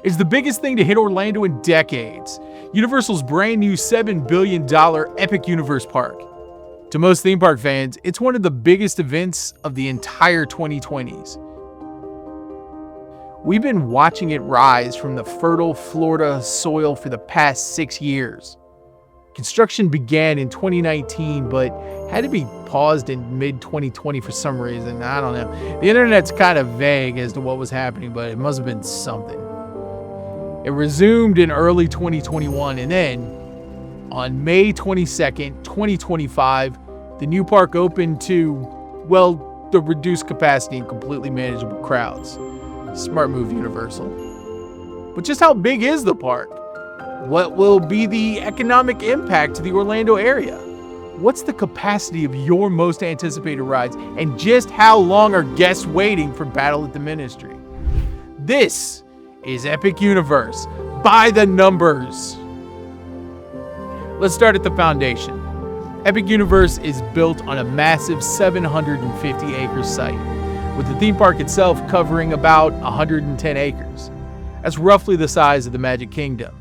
It's the biggest thing to hit Orlando in decades. Universal's brand new $7 billion Epic Universe Park. To most theme park fans, it's one of the biggest events of the entire 2020s. We've been watching it rise from the fertile Florida soil for the past 6 years. Construction began in 2019, but had to be paused in mid-2020 for some reason. I don't know. The internet's kind of vague as to what was happening, but it must have been something. It resumed in early 2021, and then on May 22nd, 2025, the new park opened to, well, the reduced capacity and completely manageable crowds. Smart move, Universal. But just how big is the park? What will be the economic impact to the Orlando area? What's the capacity of your most anticipated rides? And just how long are guests waiting for Battle at the Ministry? This is Epic Universe by the numbers. Let's start at the foundation. Epic Universe is built on a massive 750-acre site, with the theme park itself covering about 110 acres. That's roughly the size of the Magic Kingdom.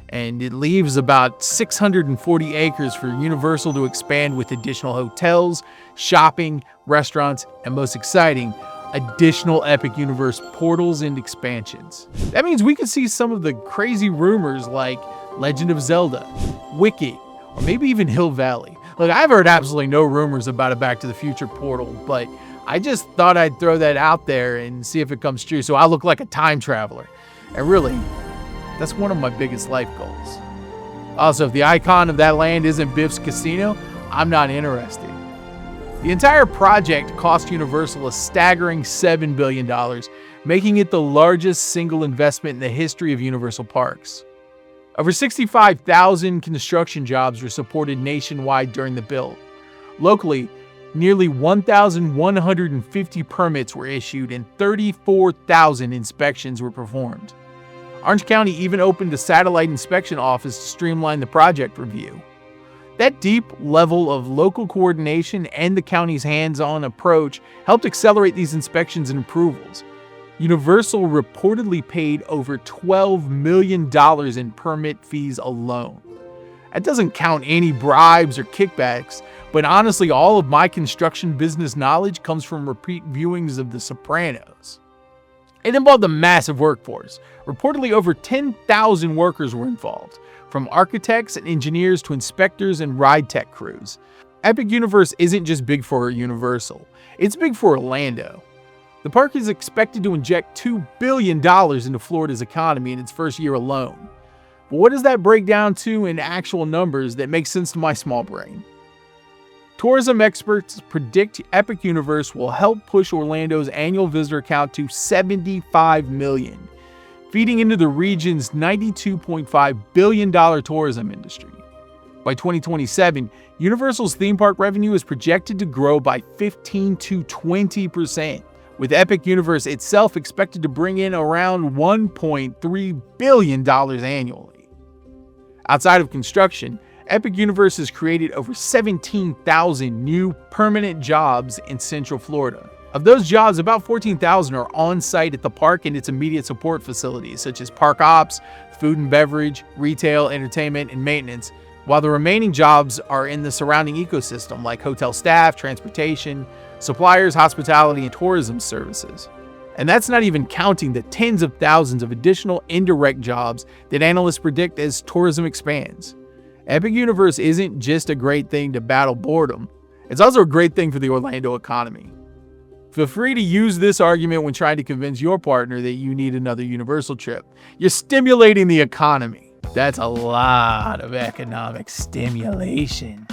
And it leaves about 640 acres for Universal to expand with additional hotels, shopping, restaurants, and most exciting, additional Epic Universe portals and expansions. That means we could see some of the crazy rumors like Legend of Zelda, Wicked, or maybe even Hill Valley. Look, I've heard absolutely no rumors about a Back to the Future portal, but I just thought I'd throw that out there and see if it comes true so I look like a time traveler. And really, that's one of my biggest life goals. Also, if the icon of that land isn't Biff's Casino, I'm not interested. The entire project cost Universal a staggering $7 billion, making it the largest single investment in the history of Universal Parks. Over 65,000 construction jobs were supported nationwide during the build. Locally, nearly 1,150 permits were issued and 34,000 inspections were performed. Orange County even opened a satellite inspection office to streamline the project review. That deep level of local coordination and the county's hands-on approach helped accelerate these inspections and approvals. Universal reportedly paid over $12 million in permit fees alone. That doesn't count any bribes or kickbacks, but honestly, all of my construction business knowledge comes from repeat viewings of The Sopranos. It involved a massive workforce. Reportedly, over 10,000 workers were involved, from architects and engineers to inspectors and ride tech crews. Epic Universe isn't just big for Universal, it's big for Orlando. The park is expected to inject $2 billion into Florida's economy in its first year alone. But what does that break down to in actual numbers that make sense to my small brain? Tourism experts predict Epic Universe will help push Orlando's annual visitor count to 75 million, feeding into the region's $92.5 billion tourism industry. By 2027, Universal's theme park revenue is projected to grow by 15 to 20%, with Epic Universe itself expected to bring in around $1.3 billion annually. Outside of construction, Epic Universe has created over 17,000 new permanent jobs in Central Florida. Of those jobs, about 14,000 are on site at the park and its immediate support facilities, such as park ops, food and beverage, retail, entertainment, and maintenance, while the remaining jobs are in the surrounding ecosystem like hotel staff, transportation, suppliers, hospitality, and tourism services. And that's not even counting the tens of thousands of additional indirect jobs that analysts predict as tourism expands. Epic Universe isn't just a great thing to battle boredom, it's also a great thing for the Orlando economy. Feel free to use this argument when trying to convince your partner that you need another Universal trip. You're stimulating the economy. That's a lot of economic stimulation.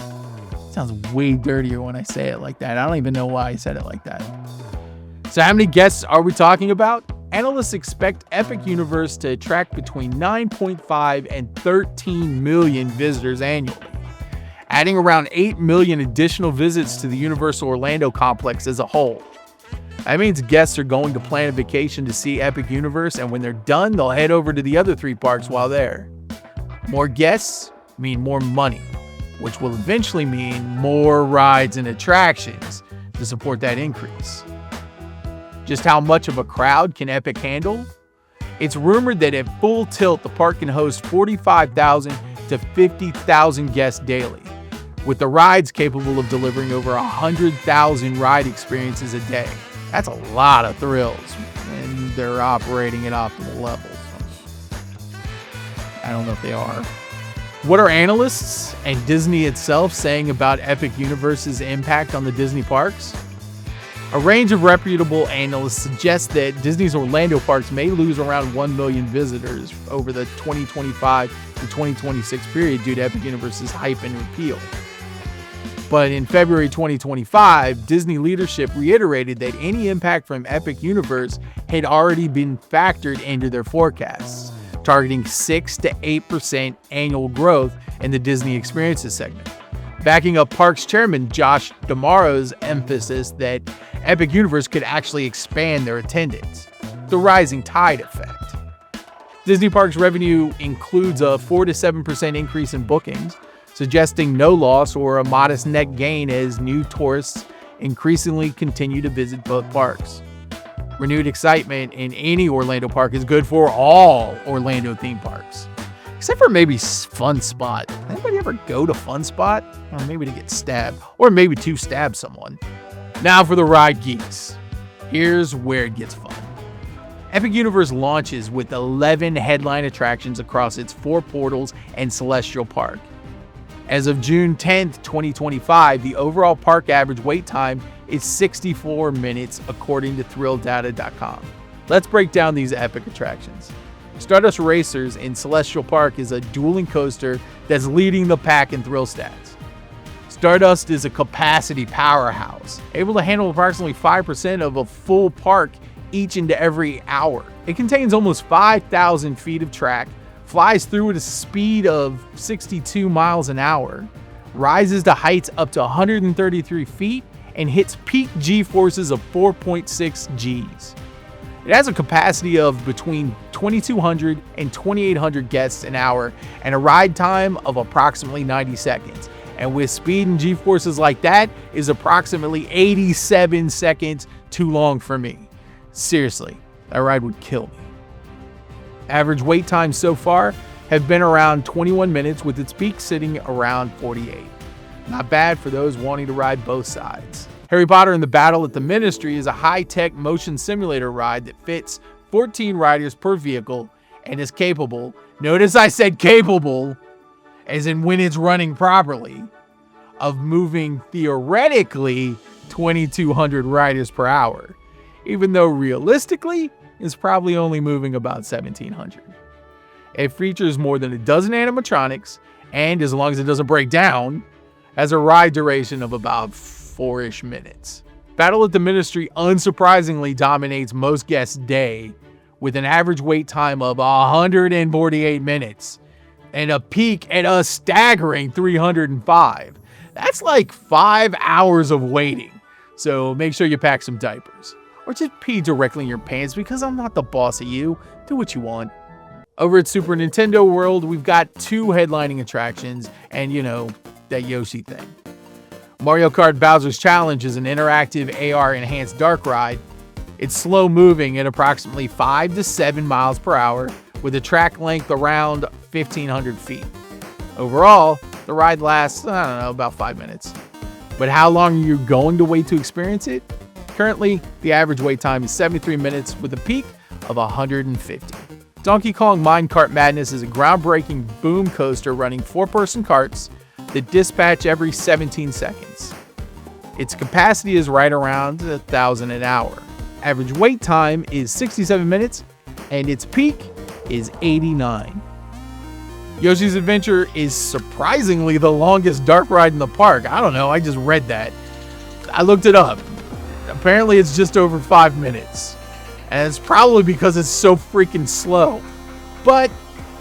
Sounds way dirtier when I say it like that. I don't even know why I said it like that. So how many guests are we talking about? Analysts expect Epic Universe to attract between 9.5 and 13 million visitors annually, adding around 8 million additional visits to the Universal Orlando complex as a whole. That means guests are going to plan a vacation to see Epic Universe, and when they're done, they'll head over to the other 3 parks while there. More guests mean more money, which will eventually mean more rides and attractions to support that increase. Just how much of a crowd can Epic handle? It's rumored that at full tilt, the park can host 45,000 to 50,000 guests daily, with the rides capable of delivering over 100,000 ride experiences a day. That's a lot of thrills, and they're operating at optimal levels. I don't know if they are. What are analysts and Disney itself saying about Epic Universe's impact on the Disney parks? A range of reputable analysts suggest that Disney's Orlando parks may lose around 1 million visitors over the 2025 to 2026 period due to Epic Universe's hype and repeal. But in February 2025, Disney leadership reiterated that any impact from Epic Universe had already been factored into their forecasts, targeting 6 to 8% annual growth in the Disney Experiences segment, backing up Parks Chairman Josh D'Amaro's emphasis that Epic Universe could actually expand their attendance. The rising tide effect. Disney Parks revenue includes a 4 to 7% increase in bookings, suggesting no loss or a modest net gain as new tourists increasingly continue to visit both parks. Renewed excitement in any Orlando park is good for all Orlando theme parks, except for maybe Fun Spot. Anybody ever go to Fun Spot? Or maybe to get stabbed, or maybe to stab someone. Now for the ride geeks. Here's where it gets fun. Epic Universe launches with 11 headline attractions across its 4 portals and Celestial Park. As of June 10th, 2025, the overall park average wait time is 64 minutes according to ThrillData.com. Let's break down these epic attractions. Stardust Racers in Celestial Park is a dueling coaster that's leading the pack in thrill stats. Stardust is a capacity powerhouse, able to handle approximately 5% of a full park each and every hour. It contains almost 5,000 feet of track, flies through at a speed of 62 miles an hour, rises to heights up to 133 feet, and hits peak G-forces of 4.6 Gs. It has a capacity of between 2,200 and 2,800 guests an hour and a ride time of approximately 90 seconds. And with speed and G-forces like that, is approximately 87 seconds too long for me. Seriously, that ride would kill me. Average wait times so far have been around 21 minutes, with its peak sitting around 48. Not bad for those wanting to ride both sides. Harry Potter and the Battle at the Ministry is a high-tech motion simulator ride that fits 14 riders per vehicle and is capable, notice I said capable, as in when it's running properly, of moving theoretically 2,200 riders per hour, even though realistically it's probably only moving about 1,700. It features more than a dozen animatronics, and as long as it doesn't break down, has a ride duration of about 4-ish minutes. Battle at the Ministry unsurprisingly dominates most guests' day, with an average wait time of 148 minutes and a peak at a staggering 305. That's like 5 hours of waiting, so make sure you pack some diapers. Or just pee directly in your pants, because I'm not the boss of you. Do what you want. Over at Super Nintendo World, we've got 2 headlining attractions and, that Yoshi thing. Mario Kart Bowser's Challenge is an interactive AR-enhanced dark ride. It's slow moving at approximately 5 to 7 miles per hour with a track length around 1,500 feet. Overall, the ride lasts, about 5 minutes. But how long are you going to wait to experience it? Currently, the average wait time is 73 minutes with a peak of 150. Donkey Kong Minecart Madness is a groundbreaking boom coaster running 4-person carts that dispatch every 17 seconds. Its capacity is right around 1,000 an hour. Average wait time is 67 minutes, and its peak is 89. Yoshi's Adventure is surprisingly the longest dark ride in the park. I don't know, I just read that. I looked it up. Apparently it's just over 5 minutes. And it's probably because it's so freaking slow. But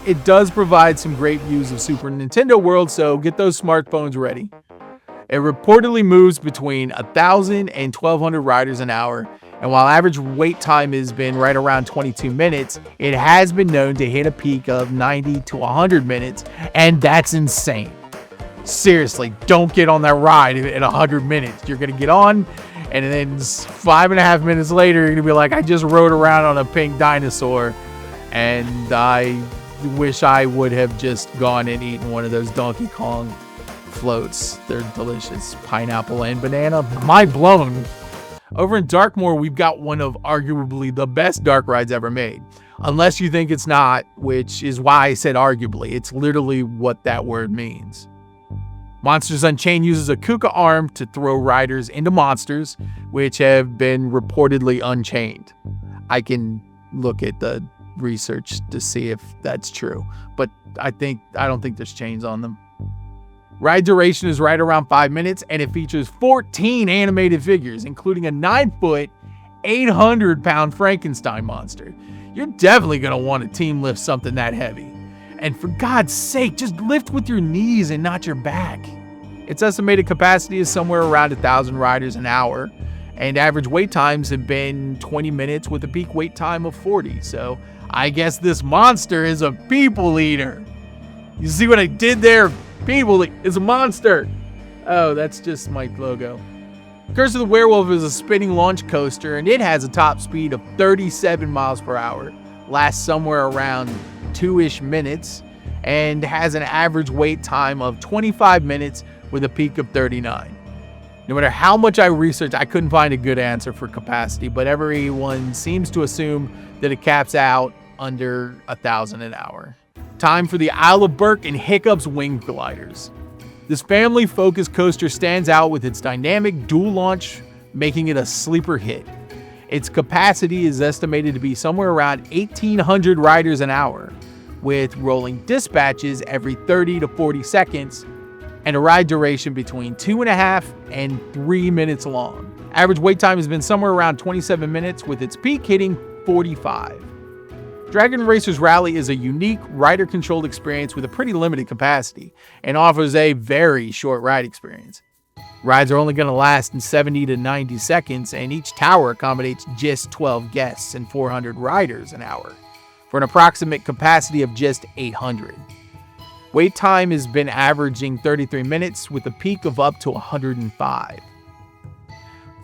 it does provide some great views of Super Nintendo World, so get those smartphones ready. It reportedly moves between 1,000 and 1,200 riders an hour, and while average wait time has been right around 22 minutes, it has been known to hit a peak of 90 to 100 minutes, and that's insane. Seriously, don't get on that ride at 100 minutes. You're going to get on, and then 5.5 minutes later, you're going to be like, I just rode around on a pink dinosaur. And I wish I would have just gone and eaten one of those Donkey Kong floats. They're delicious. Pineapple and banana. Mind blown. Over in Darkmoor, we've got one of arguably the best dark rides ever made. Unless you think it's not, which is why I said arguably. It's literally what that word means. Monsters Unchained uses a Kuka arm to throw riders into monsters, which have been reportedly unchained. I can look at the research to see if that's true, but I don't think there's chains on them. Ride duration is right around 5 minutes, and it features 14 animated figures, including a 9-foot, 800-pound Frankenstein monster. You're definitely going to want to team lift something that heavy. And for God's sake, just lift with your knees and not your back. Its estimated capacity is somewhere around 1,000 riders an hour, and average wait times have been 20 minutes with a peak wait time of 40. So I guess this monster is a people eater. You see what I did there? People is a monster. Oh, that's just my logo. Curse of the Werewolf is a spinning launch coaster, and it has a top speed of 37 miles per hour, lasts somewhere around 2-ish minutes, and has an average wait time of 25 minutes with a peak of 39. No matter how much I researched, I couldn't find a good answer for capacity, but everyone seems to assume that it caps out under 1,000 an hour. Time for the Isle of Berk and Hiccup's Wing Gliders. This family-focused coaster stands out with its dynamic dual launch, making it a sleeper hit. Its capacity is estimated to be somewhere around 1,800 riders an hour, with rolling dispatches every 30 to 40 seconds, and a ride duration between 2.5 and 3 minutes long. Average wait time has been somewhere around 27 minutes, with its peak hitting 45. Dragon Racers Rally is a unique rider-controlled experience with a pretty limited capacity and offers a very short ride experience. Rides are only going to last in 70 to 90 seconds, and each tower accommodates just 12 guests and 400 riders an hour, for an approximate capacity of just 800. Wait time has been averaging 33 minutes with a peak of up to 105.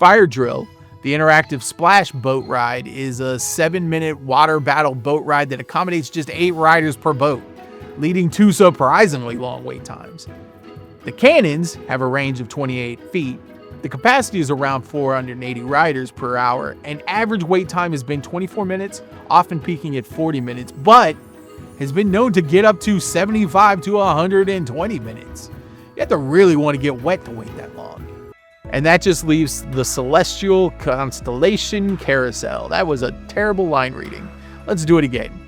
Fyre Drill, the interactive splash boat ride, is a 7-minute water battle boat ride that accommodates just 8 riders per boat, leading to surprisingly long wait times. The cannons have a range of 28 feet. The capacity is around 480 riders per hour, and average wait time has been 24 minutes, often peaking at 40 minutes, but has been known to get up to 75 to 120 minutes. You have to really want to get wet to wait that long. And that just leaves the Celestial Constellation Carousel. That was a terrible line reading. Let's do it again.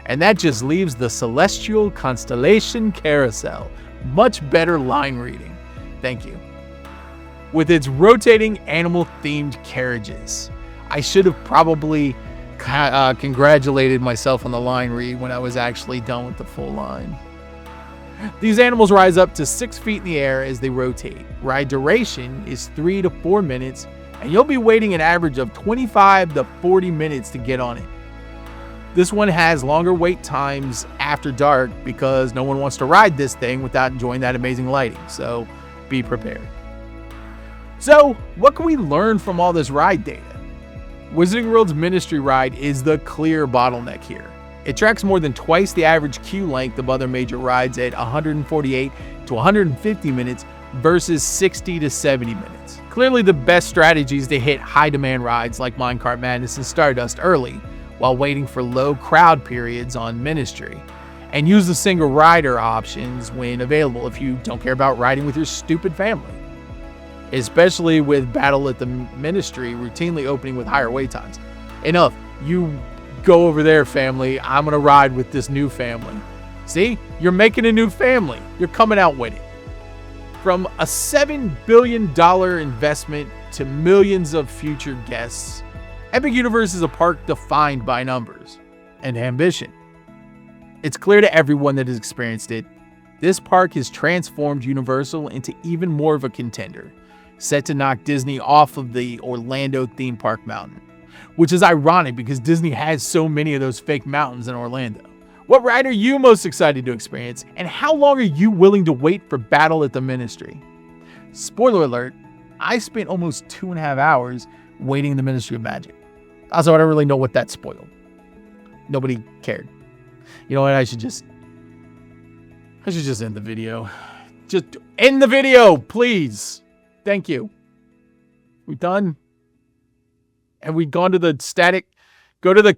And that just leaves the Celestial Constellation Carousel. Much better line reading. Thank you. With its rotating animal-themed carriages. I should have probably congratulated myself on the line read when I was actually done with the full line. These animals rise up to 6 feet in the air as they rotate. Ride duration is 3 to 4 minutes, and you'll be waiting an average of 25 to 40 minutes to get on it. This one has longer wait times after dark because no one wants to ride this thing without enjoying that amazing lighting, so be prepared. So, what can we learn from all this ride data? Wizarding World's Ministry ride is the clear bottleneck here. It tracks more than twice the average queue length of other major rides at 148 to 150 minutes versus 60 to 70 minutes. Clearly the best strategy is to hit high-demand rides like Minecart Madness and Stardust early, while waiting for low crowd periods on Ministry, and use the single rider options when available if you don't care about riding with your stupid family. Especially with Battle at the Ministry routinely opening with higher wait times. Enough, you go over there, family. I'm gonna ride with this new family. See, you're making a new family. You're coming out winning. From a $7 billion investment to millions of future guests, Epic Universe is a park defined by numbers and ambition. It's clear to everyone that has experienced it, this park has transformed Universal into even more of a contender, set to knock Disney off of the Orlando theme park mountain. Which is ironic because Disney has so many of those fake mountains in Orlando. What ride are you most excited to experience, and how long are you willing to wait for Battle at the Ministry? Spoiler alert, I spent almost 2.5 hours waiting in the Ministry of Magic. Also, I don't really know what that spoiled. Nobody cared. You know what? I should just end the video. Just end the video, please. Thank you. We done? Have we gone to the static? Go to the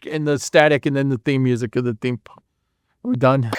and the static and then the theme music of the theme. Are we done?